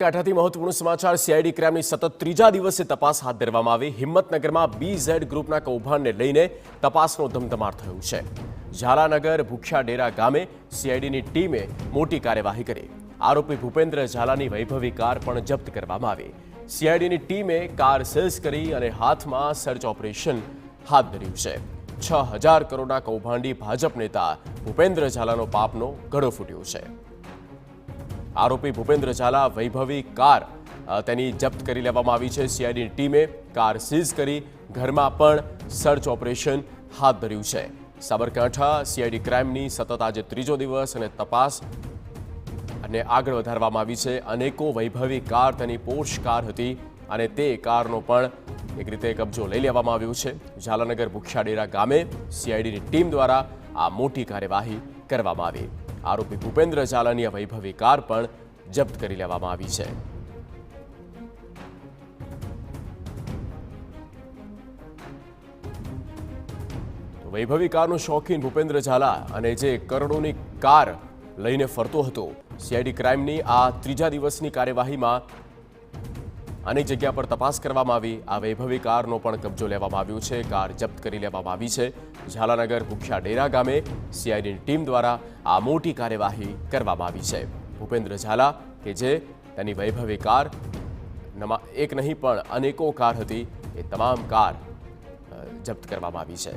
કાંઠાથી મહત્વપૂર્ણ સમાચાર સીઆઈડી ક્રાઇમની સતત ત્રીજા દિવસે તપાસ હાથ ધરવામાં આવી। હિંમતનગરમાં બીઝેડ ગ્રુપના કૌભાંડને લઈને તપાસનો ધમધમાટ થયો છે। ઝાલાનગર ભૂખ્યા ગામે સીઆઈડીની ટીમે મોટી કાર્યવાહી કરી। આરોપી ભૂપેન્દ્ર ઝાલાની વૈભવી કાર પણ જપ્ત કરવામાં આવી। સીઆઈડીની ટીમે કાર સીઝ કરી અને હાથમાં સર્ચ ઓપરેશન હાથ ધર્યું છે। 6000 કરોડના કૌભાંડી ભાજપ નેતા ભૂપેન્દ્ર ઝાલાનો પાપનો ગળો ફૂટ્યો છે। આરોપી ભૂપેન્દ્ર ઝાલા વૈભવી કાર તેની જપ્ત કરી લેવામાં આવી છે। સીઆઈડીની ટીમે કાર સીઝ કરી ઘરમાં પણ સર્ચ ઓપરેશન હાથ ધર્યું છે। સાબરકાંઠા સીઆઈડી ક્રાઇમની સતત આજે ત્રીજો દિવસ અને તપાસ અને આગળ વધારવામાં આવી છે। અનેકો વૈભવી કાર તેની પોર્શ કાર હતી અને તે કારનો પણ એક રીતે કબજો લઈ લેવામાં આવ્યો છે। ઝાલાનગર ભૂખ્યા ગામે સીઆઈડીની ટીમ દ્વારા આ મોટી કાર્યવાહી કરવામાં આવી। આરોપી ભૂપેન્દ્ર ઝાલાની આ વૈભવી કાર પણ જપ્ત કરી લેવામાં આવી છે। વૈભવી કારનો શોખીન ભૂપેન્દ્ર ઝાલા અને જે કરોડોની કાર લઈને ફરતો હતો। સીઆઈડી ક્રાઇમની આ ત્રીજા દિવસની કાર્યવાહીમાં અનેક જગ્યા પર તપાસ કરવામાં આવી। આ વૈભવી કારનો પણ કબજો લેવામાં આવ્યો છે। કાર જપ્ત કરી લેવામાં આવી છે। ઝાલાનગર ભૂખ્યા ગામે સીઆઈડીની ટીમ દ્વારા આ મોટી કાર્યવાહી કરવામાં આવી છે। ભૂપેન્દ્ર ઝાલા કે જે તેની વૈભવી કાર એક નહીં પણ અનેકો કાર હતી, એ તમામ કાર જપ્ત કરવામાં આવી છે।